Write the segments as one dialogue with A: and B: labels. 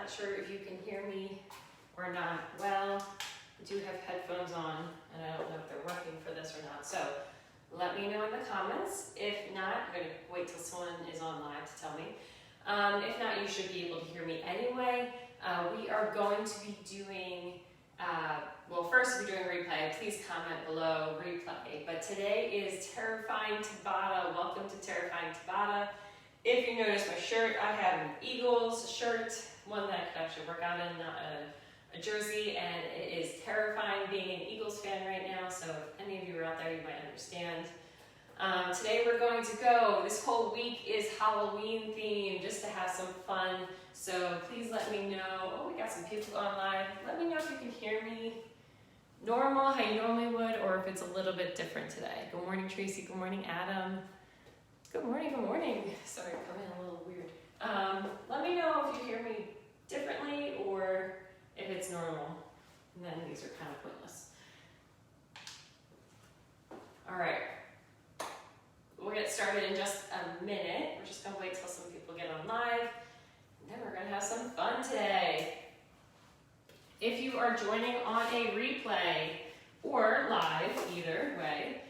A: not sure if you can hear me or not. Well, I do have headphones on, and I don't know if they're working for this or not. So let me know in the comments. If not, I'm going to wait till someone is on live to tell me. If not, you should be able to hear me anyway. We are going to be doing, well, first we're doing replay. Please comment below replay. But today is Terrifying Tabata. Welcome to Terrifying Tabata. If you notice my shirt, I have an Eagles shirt, one that I could actually work out in, not a jersey, and it is terrifying being an Eagles fan right now, so if any of you are out there, you might understand. Today we're going to go, this whole week is Halloween themed, just to have some fun, so please let me know. Oh, we got some people on live. Let me know if you can hear me normal, how you normally would, or if it's a little bit different today. Good morning, Tracy. Good morning, Adam. Good morning, good morning. Sorry, I'm coming in a little weird. Let me know if you hear me differently or if it's normal. And then these are kind of pointless. All right. We'll get started in just a minute. We're just going to wait till some people get on live. And then we're going to have some fun today. If you are joining on a replay or live, either way,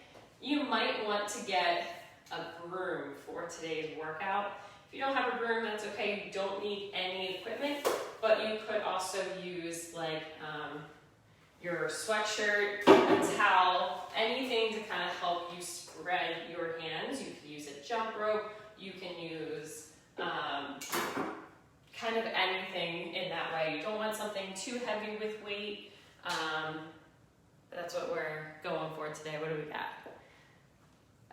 A: you might want to get a broom for today's workout. If you don't have a broom, that's okay. You don't need any equipment, but you could also use like your sweatshirt, a towel, anything to kind of help you spread your hands. You could use a jump rope. You can use kind of anything in that way. You don't want something too heavy with weight. That's what we're going for today. What do we got?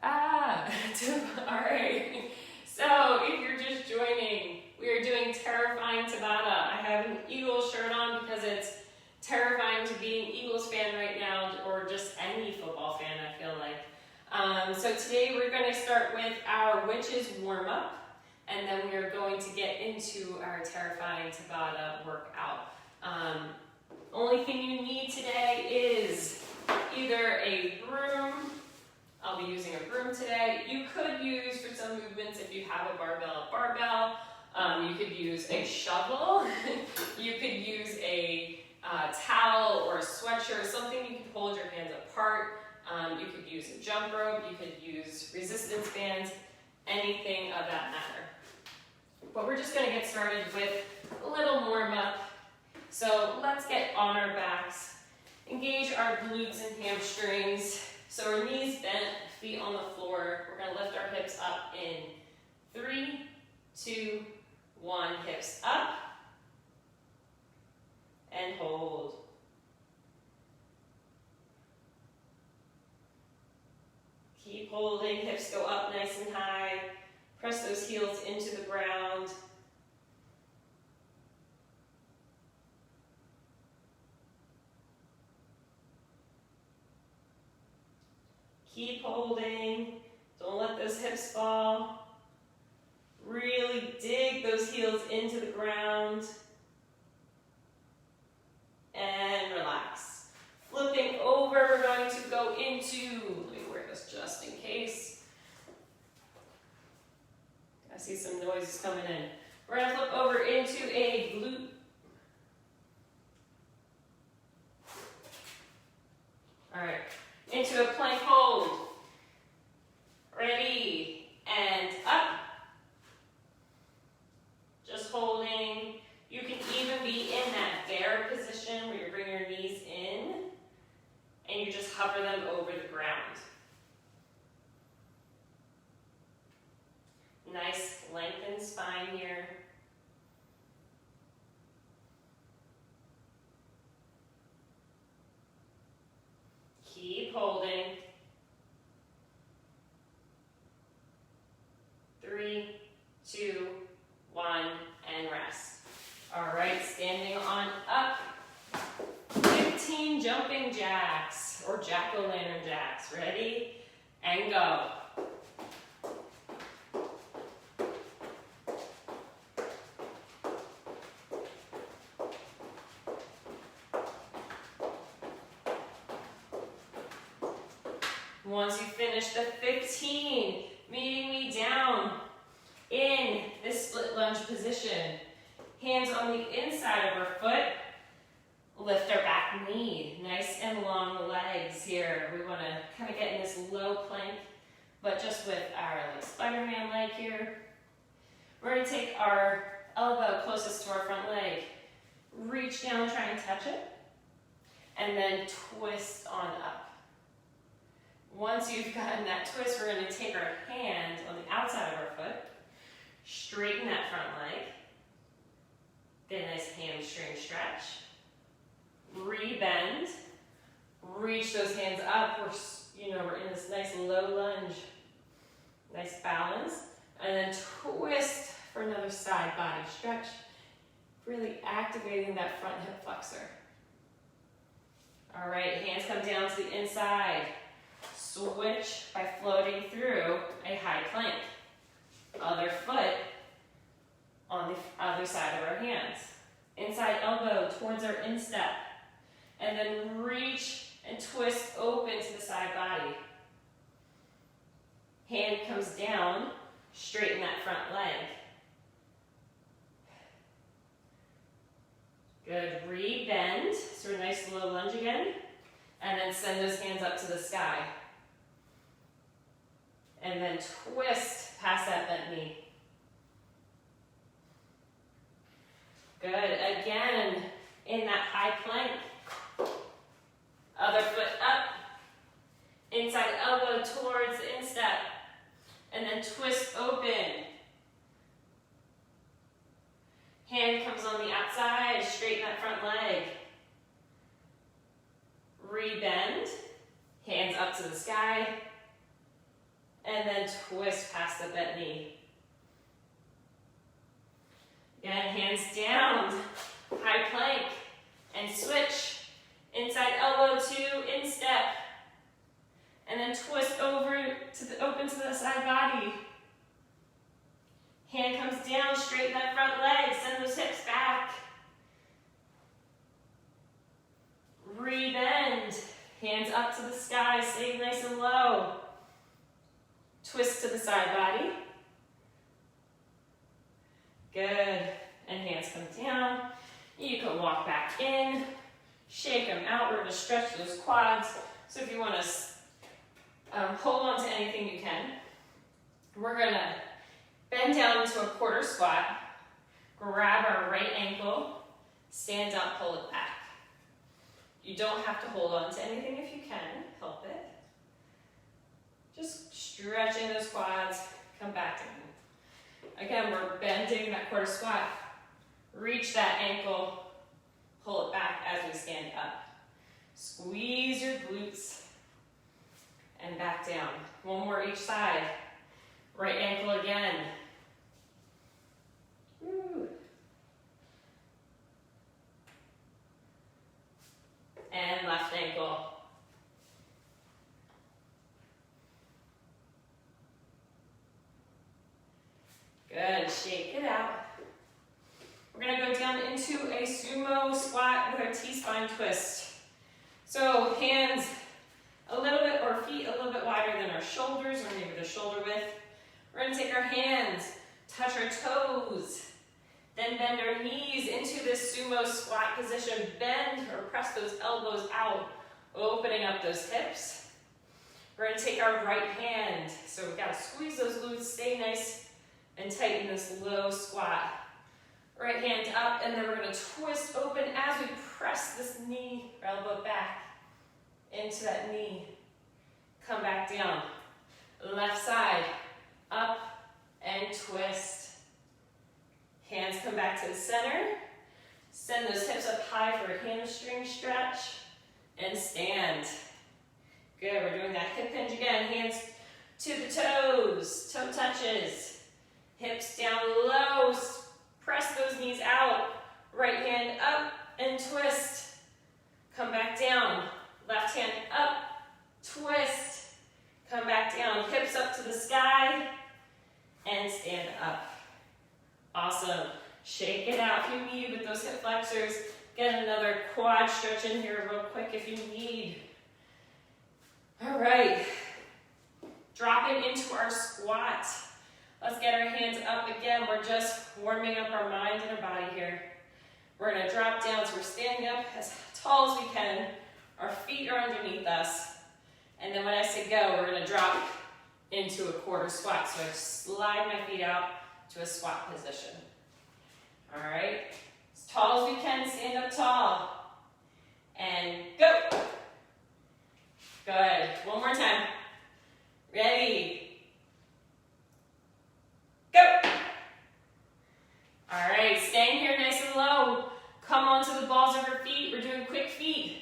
A: All right. So if you're just joining, we are doing Terrifying Tabata. I have an Eagles shirt on because it's terrifying to be an Eagles fan right now, or just any football fan, I feel like. So today we're going to start with our witches warm-up, and then we are going to get into our Terrifying Tabata workout. Only thing you need today is either a broom. I'll be using a broom today. You could use, for some movements, if you have a barbell. You could use a shovel. You could use a towel or a sweatshirt, something you can hold your hands apart. You could use a jump rope. You could use resistance bands, anything of that matter. But we're just going to get started with a little warm-up. So let's get on our backs, engage our glutes and hamstrings. So our knees bent, feet on the floor. We're going to lift our hips up in 3, 2, 1. Hips up and hold. Keep holding. Hips go up nice and high. Press those heels into the ground. Keep holding. Don't let those hips fall. Really dig those heels into the ground. And relax. Flipping over, we're going to go into, let me wear this just in case. I see some noises coming in. We're going to flip over into a glute. All right. Into a plank hold. Ready, and up. Just holding. You can even be in that bear position where you bring your knees in and you just hover them over the ground. Nice lengthened spine here. Keep holding. 3, 2, 1, and rest. All right, standing on up. 15 jumping jacks or jack-o'-lantern jacks. Ready? And go. Once you finish the 15, meeting me down in this split lunge position. Hands on the inside of our foot. Lift our back knee. Nice and long legs here. We want to kind of get in this low plank, but just with our like Spider-Man leg here. We're going to take our elbow closest to our front leg. Reach down, try and touch it. And then twist on up. Once you've gotten that twist, we're going to take our hand on the outside of our foot. Straighten that front leg. Get a nice hamstring stretch. Rebend. Reach those hands up. We're in this nice low lunge. Nice balance. And then twist for another side body stretch. Really activating that front hip flexor. All right, hands come down to the inside. Switch by floating through a high plank. Other foot on the other side of our hands. Inside elbow towards our instep. And then reach and twist open to the side body. Hand comes down, straighten that front leg. Good, re-bend, so a nice low lunge again. And then send those hands up to the sky. And then twist past that bent knee. Good, again, in that high plank. Other foot up. Inside elbow towards the instep. And then twist open. Hand comes on the outside, straighten that front leg. Rebend, hands up to the sky. And then twist past the bent knee. Again, hands down, high plank, and switch. Inside elbow to instep. And then twist over to open to the side body. Hand comes down, straighten that front leg, send those hips back. Rebend, hands up to the sky, stay nice and low. Twist to the side body. Good, and hands come down. You can walk back in, shake them out. We're going to stretch those quads. So if you want to hold on to anything, you can. We're going to bend down into a quarter squat, grab our right ankle, stand up, pull it back. You don't have to hold on to anything if you can, help it. Just stretching those quads, come back down. Again, we're bending that quarter squat. Reach that ankle, pull it back as we stand up. Squeeze your glutes and back down. One more each side. Right ankle again. Woo. And left ankle. Good, shake it out. We're gonna go down into a sumo squat with our T-spine twist. So hands a little bit, or feet a little bit wider than our shoulders, or maybe the shoulder width. We're gonna take our hands, touch our toes, then bend our knees into this sumo squat position. Bend or press those elbows out, opening up those hips. We're gonna take our right hand, so we've gotta squeeze those glutes, stay nice and tight in this low squat. Right hand up, and then we're gonna twist open as we press this knee or elbow back into that knee. Come back down. Left side, up and twist. Hands come back to the center. Send those hips up high for a hamstring stretch. And stand. Good, we're doing that hip hinge again. Hands to the toes, toe touches. Hips down low, press those knees out. Right hand up and twist. Come back down. Left hand up, twist. Come back down. Hips up to the sky. And stand up. Awesome. Shake it out if you need with those hip flexors. Get another quad stretch in here real quick if you need. All right. Dropping into our squat. Let's get our hands up again. We're just warming up our mind and our body here. We're gonna drop down, so we're standing up as tall as we can. Our feet are underneath us. And then when I say go, we're gonna drop into a quarter squat. So I slide my feet out to a squat position. All right, as tall as we can, stand up tall. And go. Good, one more time. Ready. Go. All right, staying here nice and low. Come onto the balls of your feet. We're doing quick feet.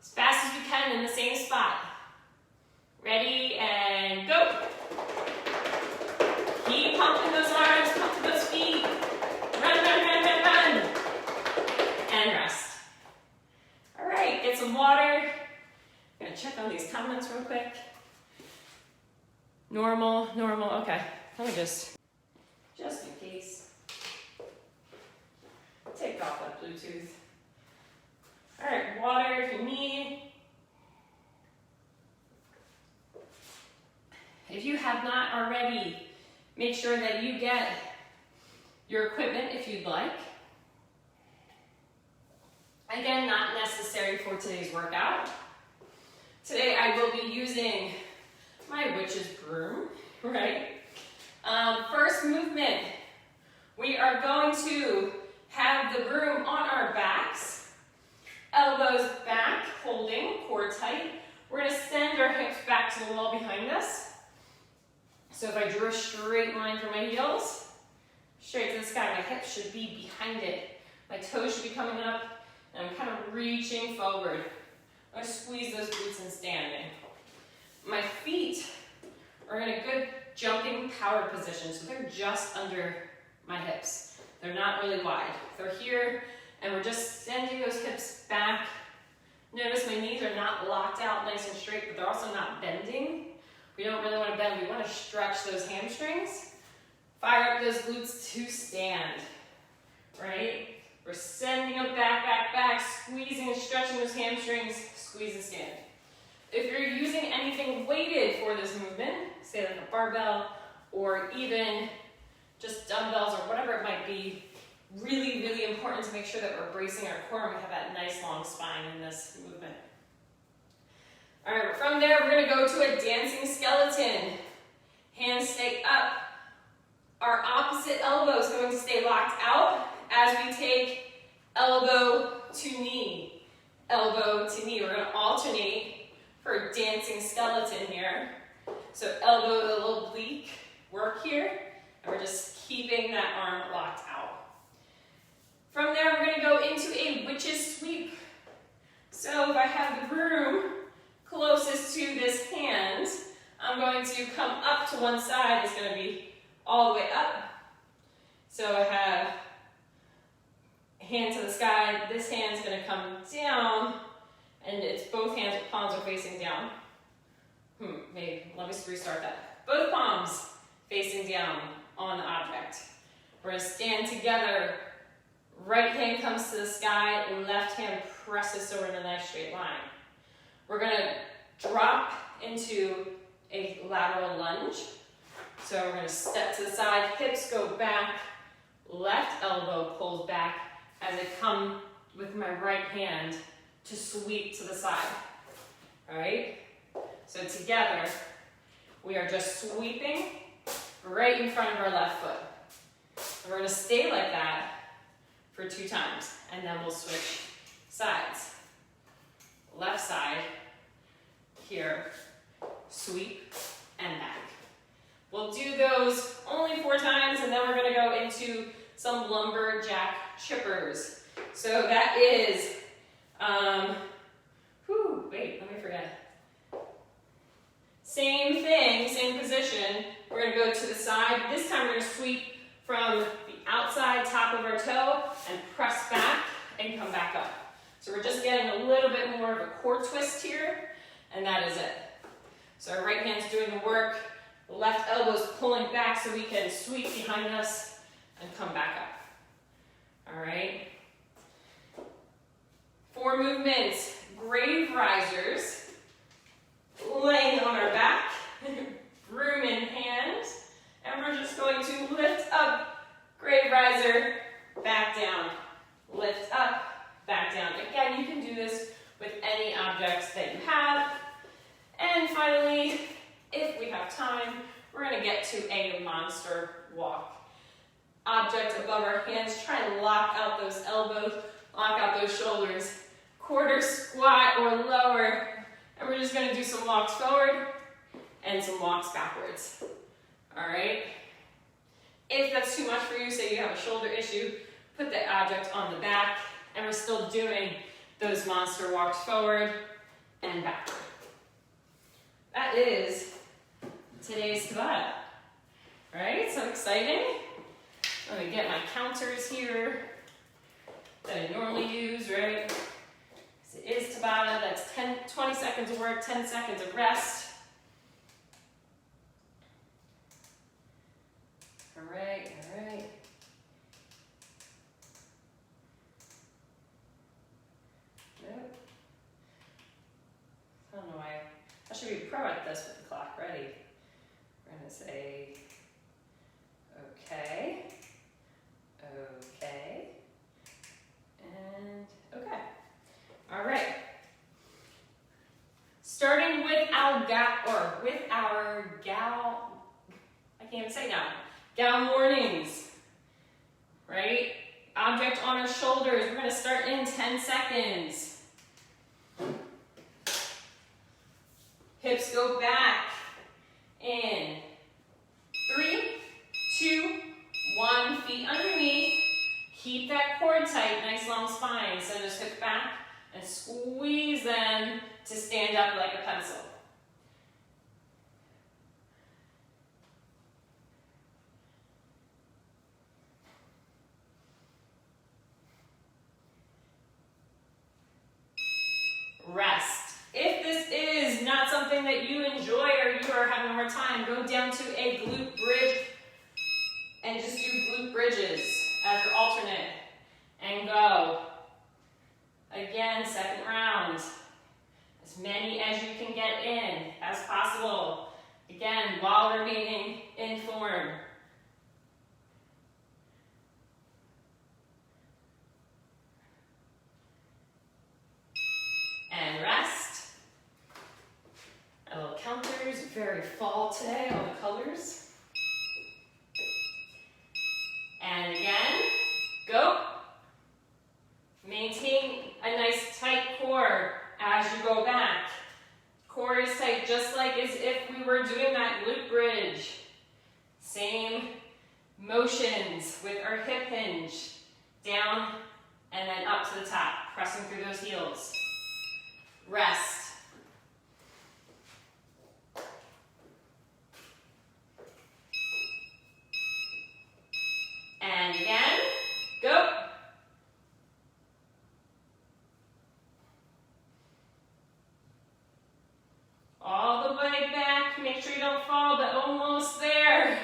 A: As fast as we can in the same spot. Ready, and go. Keep pumping those arms, pumping those feet. Run, run, run, run, run. And rest. All right, get some water. I'm gonna check on these comments real quick. Normal, okay. Let me just in case. Take off that Bluetooth. All right, water if you need. If you have not already, make sure that you get your equipment if you'd like. Again, not necessary for today's workout. Today I will be using my witch's broom, right? First movement, we are going to have the broom on our backs, elbows back, holding, core tight. We're gonna send our hips back to the wall behind us. So if I drew a straight line for my heels, straight to the sky, my hips should be behind it. My toes should be coming up, and I'm kind of reaching forward. I'm gonna squeeze those glutes and standing. My feet are in a good jumping power position, so they're just under my hips. They're not really wide. They're here, and we're just sending those hips back. Notice my knees are not locked out nice and straight, but they're also not bending. We don't really want to bend. We want to stretch those hamstrings. Fire up those glutes to stand, right? We're sending them back, back, back, squeezing and stretching those hamstrings, squeeze and stand. If you're using anything weighted for this movement, say like a barbell or even just dumbbells or whatever it might be, really, really important to make sure that we're bracing our core and we have that nice long spine in this movement. All right, from there, we're gonna go to a dancing skeleton. Hands stay up. Our opposite elbow is going to stay locked out as we take elbow to knee. Elbow to knee. We're gonna alternate for a dancing skeleton here. So elbow to little oblique work here, and we're just keeping that arm locked out. From there, we're gonna go into a witch's sweep. So if I have the broom closest to this hand, I'm going to come up to one side. It's going to be all the way up. So I have hand to the sky. This hand's going to come down, and it's both hands, palms are facing down. Maybe, let me restart that. Both palms facing down on the object. We're going to stand together. Right hand comes to the sky, and left hand presses over in a nice straight line. We're going to drop into a lateral lunge. So we're going to step to the side, hips go back, left elbow pulls back as I come with my right hand to sweep to the side. All right? So together, we are just sweeping right in front of our left foot. And we're going to stay like that for 2 times, and then we'll switch sides. Left side, here, sweep, and back. We'll do those only 4 times, and then we're gonna go into some lumberjack chippers. So that is, wait, let me forget. Same thing, same position. We're gonna go to the side. This time we're gonna sweep from the outside top of our toe and press back and come back up. So we're just getting a little bit more of a core twist here, and that is it. So our right hand's doing the work, the left elbow's pulling back so we can sweep behind us and come back up. All right. 4 movements, grave risers, laying on our back, broom in hand, and we're just stabilizer, back down. Lift up, back down. Again, you can do this with any objects that you have. And finally, if we have time, we're going to get to a monster walk. Object above our hands, try and lock out those elbows, lock out those shoulders. Quarter squat or lower, and we're just going to do some walks forward and some walks backwards. All right? If that's too much for you, say you have a shoulder issue, put the object on the back, and we're still doing those monster walks forward and backward. That is today's Tabata. All right, so exciting. Let me get my counters here that I normally use, right? It is Tabata, that's 20 seconds of work, 10 seconds of rest. All right, all right. Nope. I don't know why. I should be pro at this with the clock ready. We're gonna say, okay, okay, and okay. All right. Starting with our gal, I can't even say now, gal mornings, right? Object on our shoulders. We're gonna start in 10 seconds. Hips go back in 3, 2, 1, feet underneath. Keep that core tight, nice long spine. Send those hips back and squeeze them to stand up like a pencil. Rest. If this is not something that you enjoy or you are having a hard time, go down to a glute bridge and just do glute bridges as your alternate. And go. Again, second round. As many as you can get in as possible. Again, while remaining in form. And rest. A little counters, very fall today, all the colors. And again, go. Maintain a nice tight core as you go back. Core is tight just like as if we were doing that glute bridge. Same motions with our hip hinge. Down and then up to the top, pressing through those heels. Rest. And again, go. All the way back, make sure you don't fall, but almost there.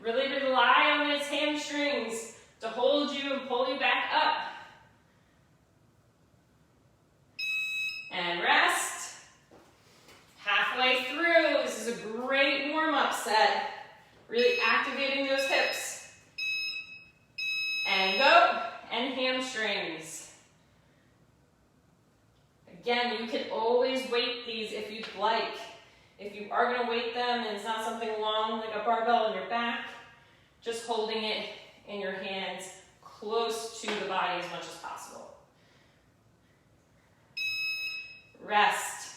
A: Really rely on those hamstrings to hold you and pull you back up. And rest. Halfway through, this is a great warm-up set. Really activating those hips. And go, and hamstrings. Again, you can always weight these if you'd like. If you are going to weight them and it's not something long like a barbell on your back, just holding it in your hands close to the body as much as possible. Rest.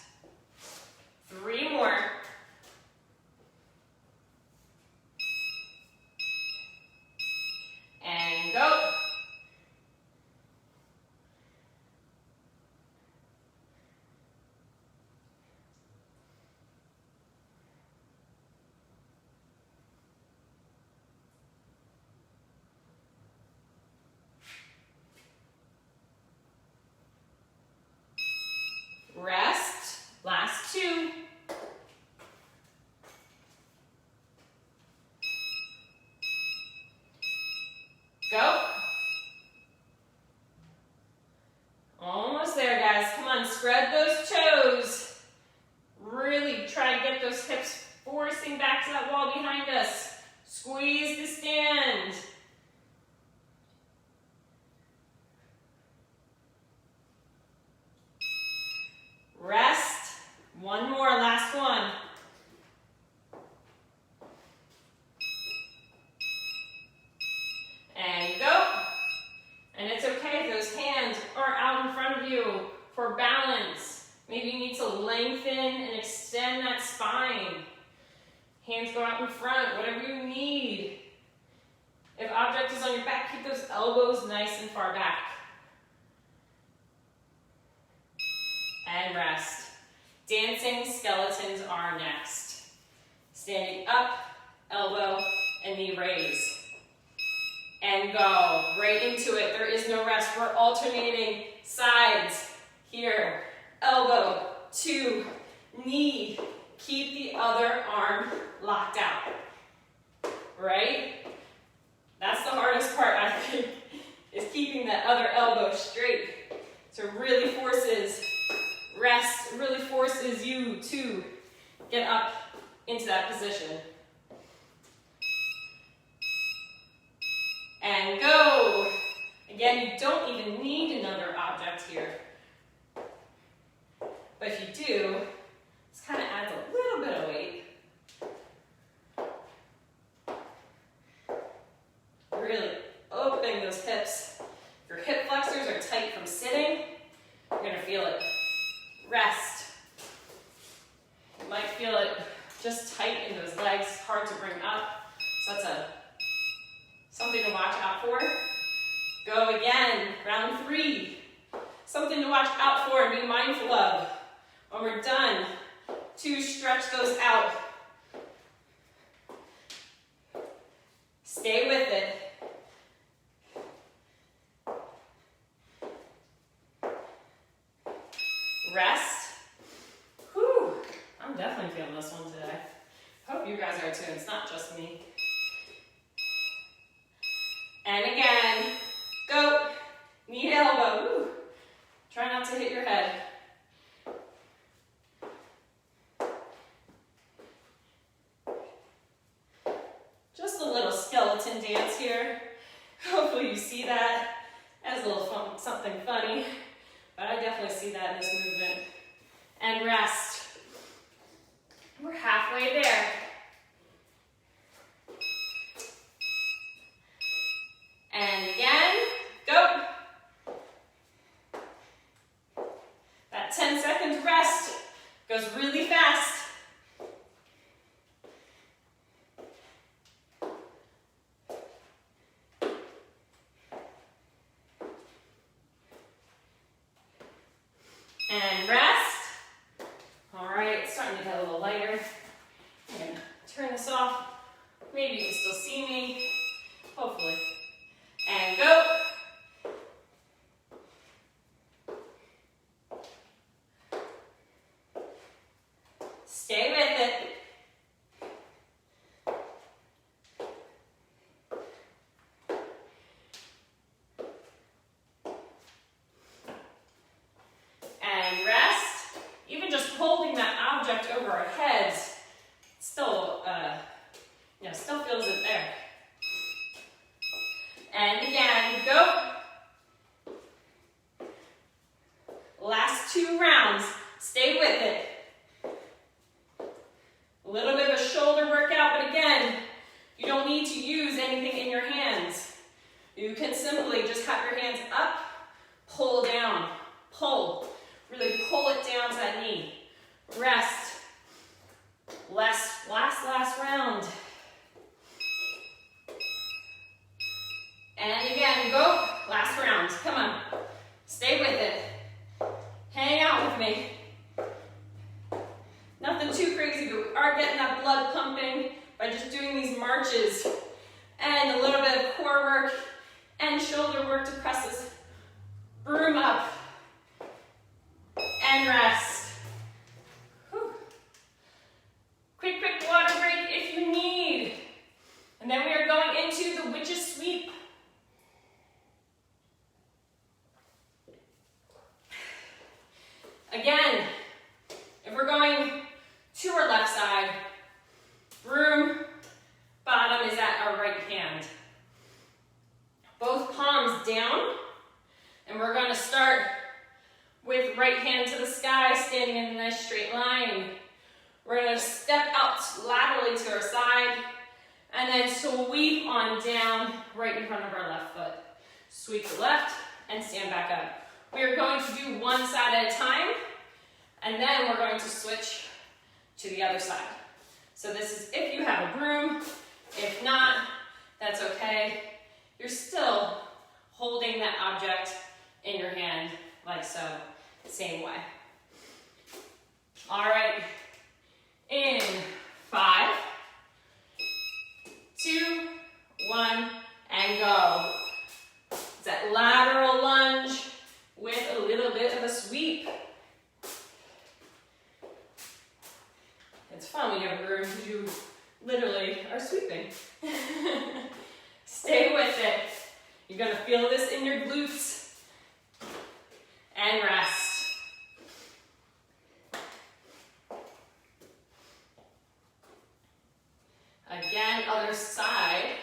A: 3 more. And go. Maybe you need to lengthen and extend that spine. Hands go out in front, whatever you need. If object is on your back, keep those elbows nice and far back. And rest. Dancing skeletons are next. Standing up, elbow, and knee raise. And go right into it. There is no rest. We're alternating sides here. Elbow to knee. Keep the other arm locked out. Right? That's the hardest part, I think, is keeping that other elbow straight. So it really forces rest, it really forces you to get up into that position. And go. Again, you don't even need another object here. But if you do, this kind of adds a little bit of weight. Really opening those hips. If your hip flexors are tight from sitting, you're going to feel it. Rest. You might feel it just tight in those legs, hard to bring up. So that's something to watch out for. Go again, round 3. Something to watch out for and be mindful of. When we're done, 2, stretch those out. Stay with it. Rest. Whew, I'm definitely feeling this one today. Hope you guys are too, it's not just me. And again, go, knee to elbow. Woo. Try not to hit your head. Just a little skeleton dance here. Hopefully you see that as a little fun, something funny, but I definitely see that in this movement. And rest. We're halfway there. And again, go. That 10 seconds rest goes really fast. And rest. All right, it's starting to get a little lighter. I'm gonna turn this off. Maybe you can still see me, hopefully. And go. Stay with it. And rest. Even just holding that object over our heads still, still feels it there. And again, go. Last 2 rounds. Stay with it. A little bit of a shoulder workout, but again, you don't need to use anything in your hands. You can simply just have your hands up, pull down, pull. Really pull it down to that knee. Rest. Last round. And again, go. Last round. Come on. Stay with it. Hang out with me. Nothing too crazy, but we are getting that blood pumping by just doing these marches. And a little bit of core work and shoulder work to press this broom up. And rest. Whew. Quick water break if you need. And then we are going into the witch's sweep. Again, if we're going to our left side, broom bottom is at our right hand. Both palms down, and we're going to start with right hand to the sky, standing in a nice straight line. We're going to step out laterally to our side, and then sweep on down right in front of our left foot. Sweep to left, and stand back up. We are going to do one side at a time, And then we're going to switch to the other side. So this is if you have a broom. If not, that's okay. You're still holding that object in your hand like so, same way. All right, in 5, 2, 1, and go. It's that lateral lunge with a little bit of a sweep. It's fun when you have a broom because you literally are sweeping. Stay with it. You're gonna feel this in your glutes. And rest. Again, other side.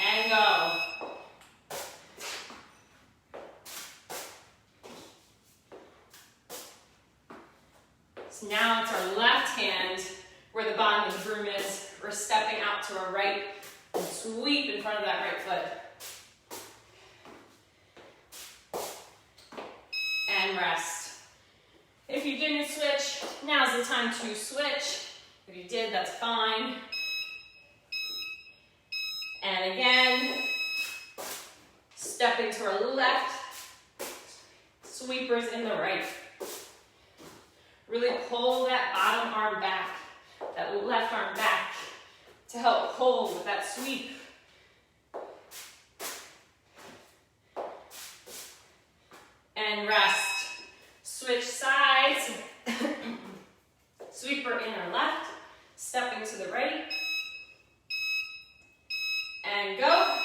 A: And go. So now it's our left hand where the bottom of the broom is. We're stepping out to our right and sweep in front of that right foot. And rest. If you didn't switch, now's the time to switch. If you did, that's fine. And again, stepping to our left, sweepers in the right. Really pull that bottom arm back, that left arm back to help hold with that sweep. And rest. Switch sides. Sweeper in our left, stepping to the right. And go.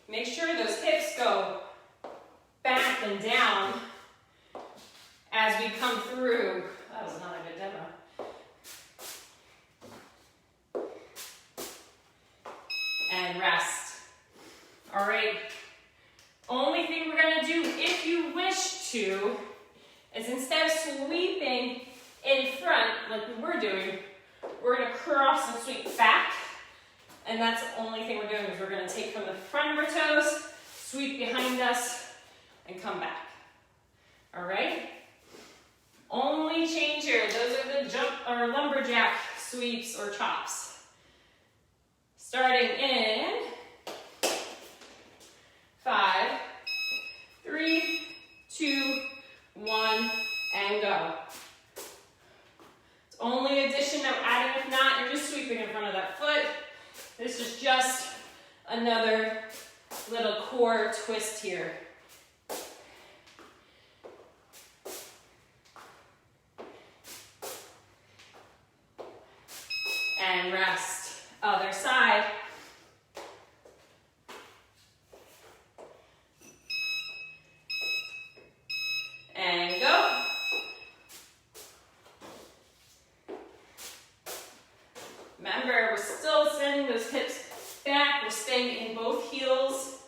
A: Make sure those hips go back and down as we come through. That was not a good demo. And rest. All right. Only thing we're going to do, if you wish to, is instead of sweeping in front like we were doing, we're going to cross and sweep back. And that's the only thing we're doing is we're going to take from the front of our toes, sweep behind us, and come back. All right? Only change here. Those are the jump or lumberjack sweeps or chops. Starting in 5, 3, 2, 1, and go. It's only addition that we're adding. If not, you're just sweeping in front of that foot. This is just another little core twist here. And rest. Other side. And go. Remember, we're still sending those hips back. We're staying in both heels.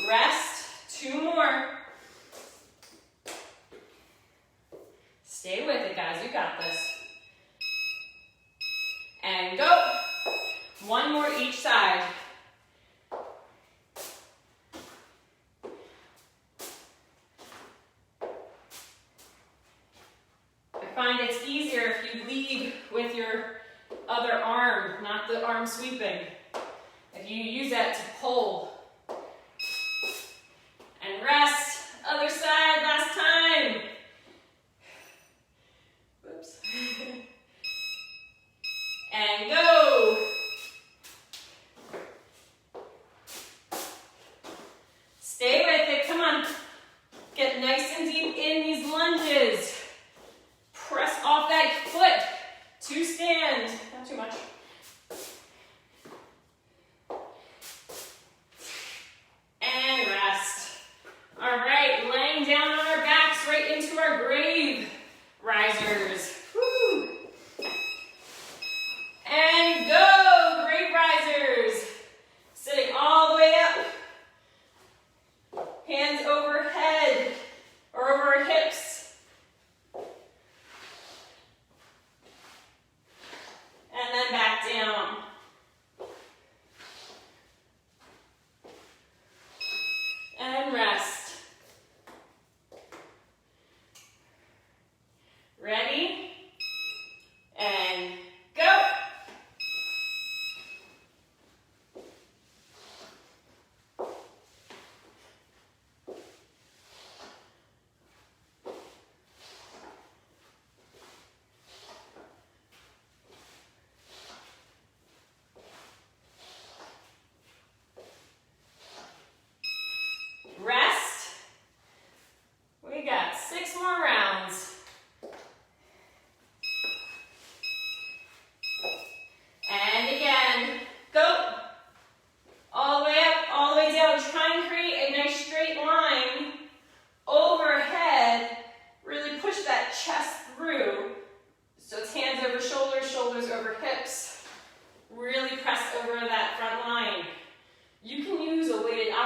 A: Rest. 2 more. Stay with it, guys. You got this. And go. 1 more each side. I find it's easier if you lead with your other arm, not the arm sweeping. If you use that to pull. And rest. Other side, last time. Whoops. And go. Stay with it. Come on. Get nice and deep in these lunges. Press off that foot to stand. Not too much.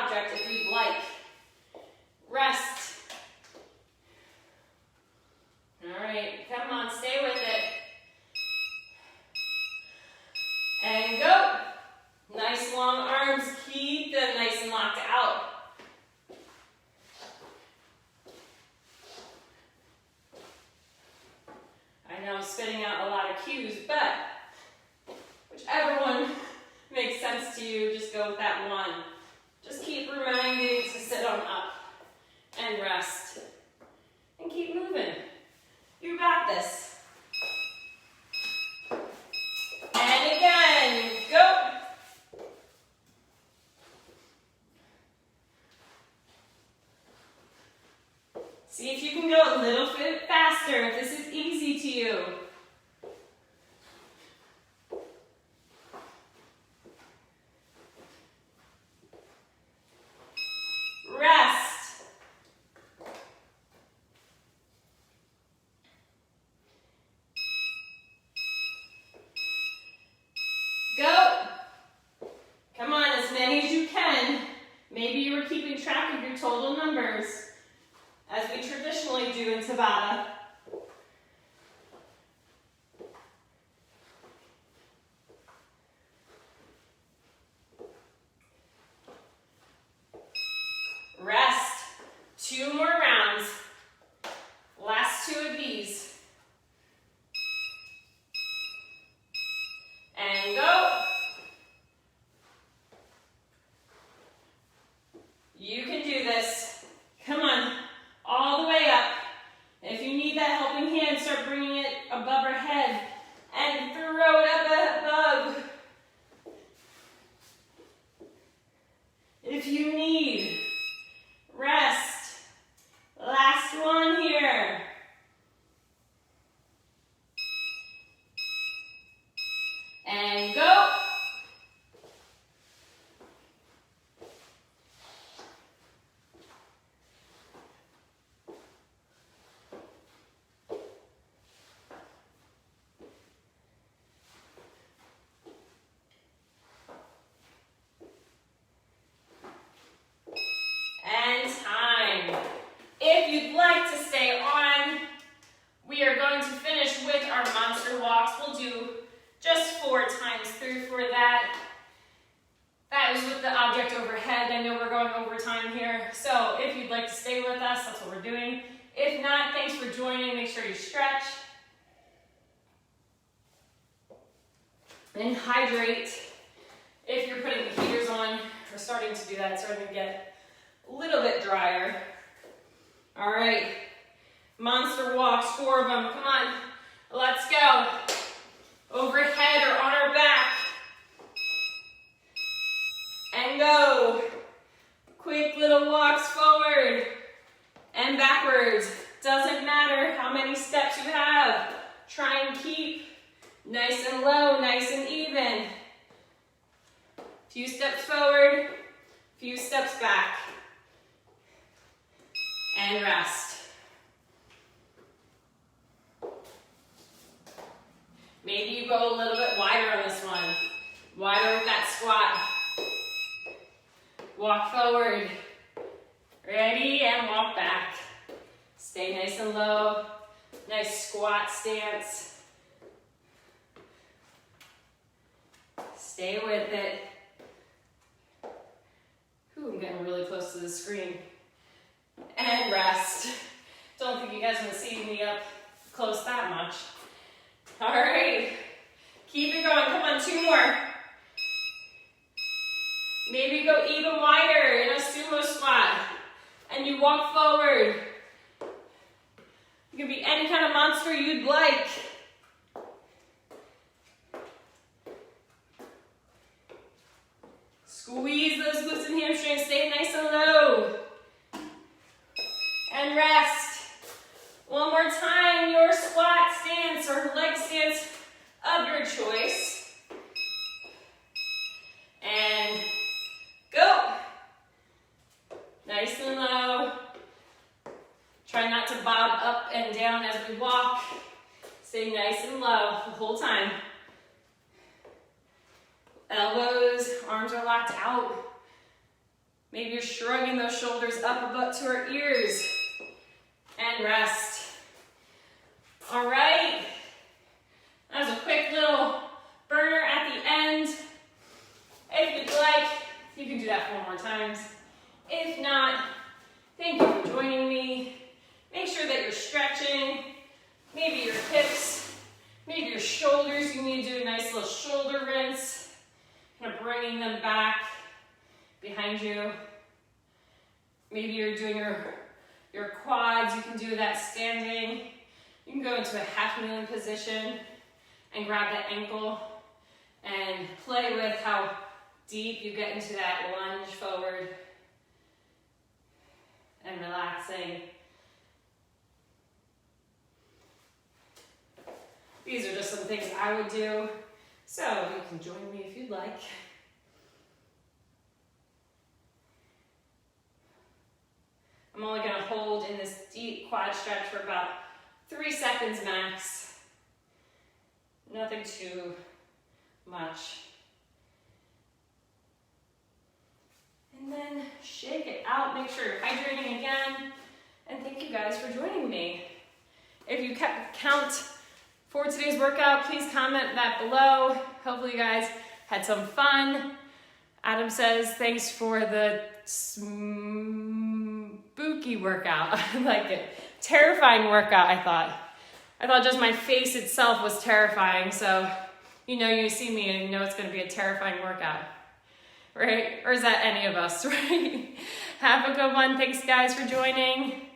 A: object if you'd like. Rest. All right, come on, stay with it. And go. Nice long arms, keep them nice and locked out. I know I'm spitting out a lot of cues, but whichever one makes sense to you, just go with that one. Just keep reminding to sit on up and rest. And keep moving. You got this. And again, go. See if you can go a little bit faster if this is easy to you. Rest. Go. Come on, as many as you can. Maybe you were keeping track of your total numbers, as we traditionally do in Tabata. Rest. 2 more rounds. Last 2 of these. And go. You can do this. Come on. All the way up. If you need that helping hand, start bringing it above her head and throw it up above. If you need, rest. Last one here. And go. And time. If you'd like to stay on, we are going to finish with our monster walks. We'll do just 4 times through for that. That was with the object overhead. I know we're going over time here. So if you'd like to stay with us, that's what we're doing. If not, thanks for joining. Make sure you stretch. And hydrate. If you're putting the heaters on, we're starting to do that. It's starting to get a little bit drier. All right. Monster walks, 4 of them. Come on. Let's go. Overhead or on our back. And go. Quick little walks forward and backwards. Doesn't matter how many steps you have. Try and keep nice and low, nice and even. Few steps forward, few steps back. And rest. Maybe you go a little bit wider on this one. Wider with that squat. Walk forward. Ready, and walk back. Stay nice and low. Nice squat stance. Stay with it. Ooh, I'm getting really close to the screen. And rest. Don't think you guys want to see me up close that much. All right. Keep it going. Come on, 2 more. Maybe go even wider in a sumo squat. And you walk forward. You can be any kind of monster you'd like. Squeeze those glutes and hamstrings. Stay nice and low. And rest. One more time, your squat stance or leg stance of your choice. And go. Nice and low. Try not to bob up and down as we walk. Stay nice and low the whole time. Elbows, arms are locked out. Maybe you're shrugging those shoulders up about to our ears. And rest. All right. That was a quick little burner at the end. If you'd like, you can do that 4 more times. If not, thank you for joining me. Make sure that you're stretching. Maybe your hips, maybe your shoulders. You need to do a nice little shoulder rinse. Kind of bringing them back behind you. Maybe you're doing your quads. You can do that standing. You can go into a half kneeling position and grab that ankle and play with how deep you get into that lunge forward and relaxing. These are just some things I would do, so you can join me if you'd like. I'm only going to hold in this deep quad stretch for about 3 seconds max. Nothing too much. And then shake it out. Make sure you're hydrating again. And thank you guys for joining me. If you kept count for today's workout, please comment that below. Hopefully you guys had some fun. Adam says, thanks for the spooky workout. I like it. Terrifying workout, I thought. I thought just my face itself was terrifying, so you see me and you know it's going to be a terrifying workout, right? Or is that any of us, right? Have a good one. Thanks, guys, for joining.